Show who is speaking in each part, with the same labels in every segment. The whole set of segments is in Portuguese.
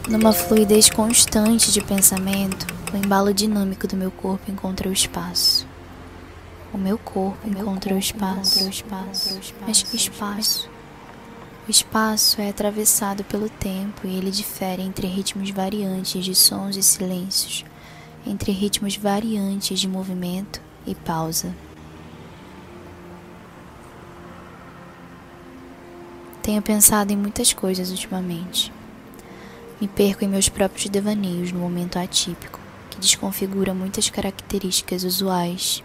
Speaker 1: Numa fluidez constante de pensamento, o embalo dinâmico do meu corpo encontra o espaço. O meu corpo encontra o espaço. Mas que espaço? O espaço é atravessado pelo tempo e ele difere entre ritmos variantes de sons e silêncios, entre ritmos variantes de movimento e pausa. Tenho pensado em muitas coisas ultimamente. Me perco em meus próprios devaneios no momento atípico, que desconfigura muitas características usuais,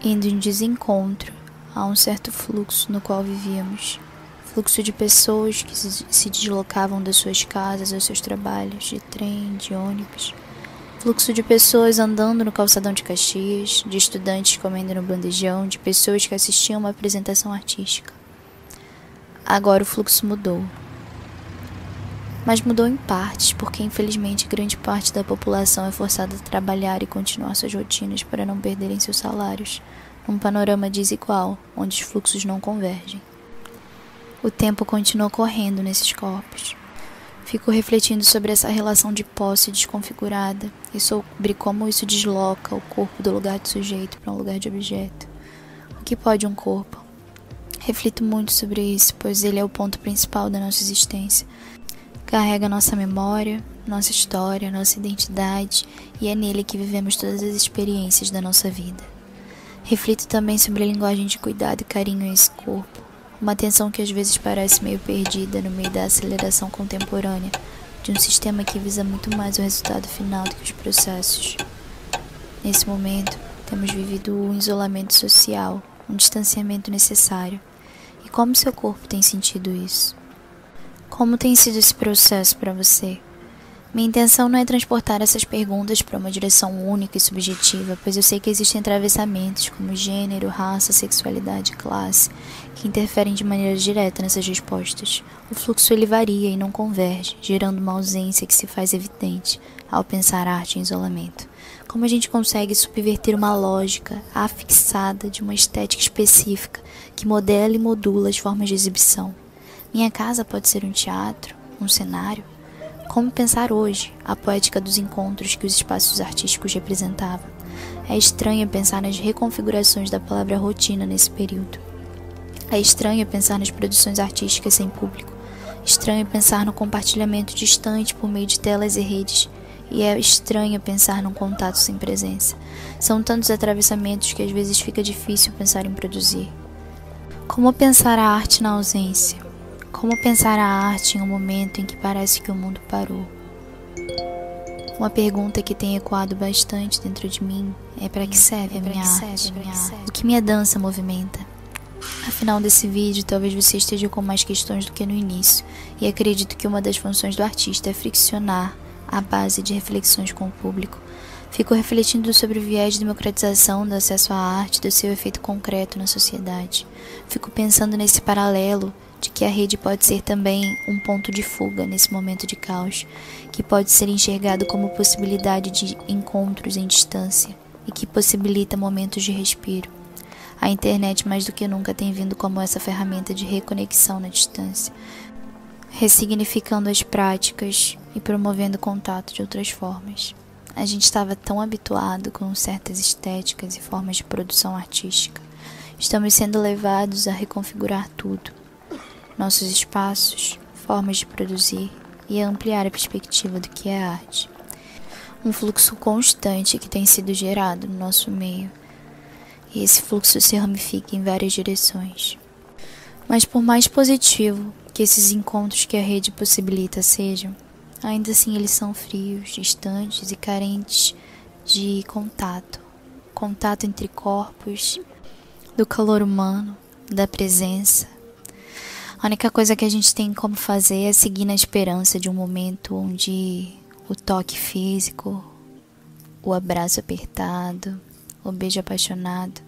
Speaker 1: indo em desencontro a um certo fluxo no qual vivíamos. Fluxo de pessoas que se deslocavam das suas casas aos seus trabalhos, de trem, de ônibus. Fluxo de pessoas andando no calçadão de Caxias, de estudantes comendo no bandejão, de pessoas que assistiam uma apresentação artística. Agora o fluxo mudou. Mas mudou em partes, porque infelizmente grande parte da população é forçada a trabalhar e continuar suas rotinas para não perderem seus salários, num panorama desigual, onde os fluxos não convergem. O tempo continua correndo nesses corpos. Fico refletindo sobre essa relação de posse desconfigurada e sobre como isso desloca o corpo do lugar de sujeito para um lugar de objeto. O que pode um corpo? Reflito muito sobre isso, pois ele é o ponto principal da nossa existência. Carrega nossa memória, nossa história, nossa identidade, e é nele que vivemos todas as experiências da nossa vida. Reflito também sobre a linguagem de cuidado e carinho a esse corpo, uma atenção que às vezes parece meio perdida no meio da aceleração contemporânea de um sistema que visa muito mais o resultado final do que os processos. Nesse momento, temos vivido um isolamento social, um distanciamento necessário. E como seu corpo tem sentido isso? Como tem sido esse processo para você? Minha intenção não é transportar essas perguntas para uma direção única e subjetiva, pois eu sei que existem atravessamentos como gênero, raça, sexualidade, classe, que interferem de maneira direta nessas respostas. O fluxo ele varia e não converge, gerando uma ausência que se faz evidente ao pensar arte em isolamento. Como a gente consegue subverter uma lógica afixada de uma estética específica que modela e modula as formas de exibição? Minha casa pode ser um teatro, um cenário? Como pensar hoje a poética dos encontros que os espaços artísticos representavam? É estranho pensar nas reconfigurações da palavra rotina nesse período. É estranho pensar nas produções artísticas sem público. Estranho pensar no compartilhamento distante por meio de telas e redes. E é estranho pensar num contato sem presença. São tantos atravessamentos que às vezes fica difícil pensar em produzir. Como pensar a arte na ausência? Como pensar a arte em um momento em que parece que o mundo parou? Uma pergunta que tem ecoado bastante dentro de mim é: para que serve a minha arte? O que minha dança movimenta? Afinal desse vídeo, talvez você esteja com mais questões do que no início, e acredito que uma das funções do artista é friccionar a base de reflexões com o público. Fico refletindo sobre o viés de democratização do acesso à arte e do seu efeito concreto na sociedade. Fico pensando nesse paralelo de que a rede pode ser também um ponto de fuga nesse momento de caos, que pode ser enxergado como possibilidade de encontros em distância e que possibilita momentos de respiro. A internet mais do que nunca tem vindo como essa ferramenta de reconexão na distância, ressignificando as práticas e promovendo contato de outras formas. A gente estava tão habituado com certas estéticas e formas de produção artística. Estamos sendo levados a reconfigurar tudo. Nossos espaços, formas de produzir e a ampliar a perspectiva do que é arte. Um fluxo constante que tem sido gerado no nosso meio. E esse fluxo se ramifica em várias direções. Mas por mais positivo que esses encontros que a rede possibilita sejam, ainda assim eles são frios, distantes e carentes de contato. Contato entre corpos, do calor humano, da presença. A única coisa que a gente tem como fazer é seguir na esperança de um momento onde o toque físico, o abraço apertado, o beijo apaixonado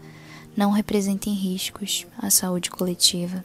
Speaker 1: não representem riscos à saúde coletiva.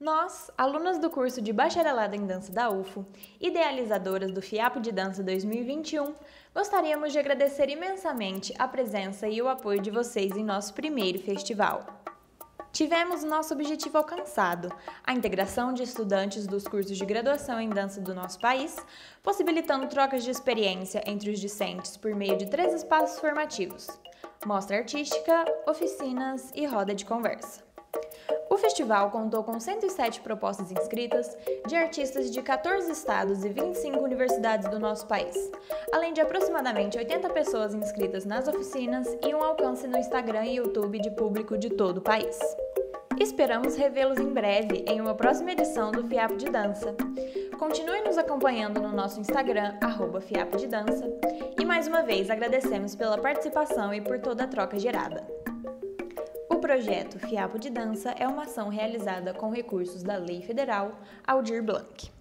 Speaker 2: Nós, alunas do curso de Bacharelado em Dança da UFO, idealizadoras do FIAP de Dança 2021, gostaríamos de agradecer imensamente a presença e o apoio de vocês em nosso primeiro festival. Tivemos nosso objetivo alcançado, a integração de estudantes dos cursos de graduação em dança do nosso país, possibilitando trocas de experiência entre os discentes por meio de 3 espaços formativos: mostra artística, oficinas e roda de conversa. O festival contou com 107 propostas inscritas de artistas de 14 estados e 25 universidades do nosso país, além de aproximadamente 80 pessoas inscritas nas oficinas e um alcance no Instagram e YouTube de público de todo o país. Esperamos revê-los em breve em uma próxima edição do FIAP de Dança. Continue nos acompanhando no nosso Instagram, @FIAP de Dança, e mais uma vez agradecemos pela participação e por toda a troca gerada. O projeto FIAP de Dança é uma ação realizada com recursos da Lei Federal Aldir Blanc.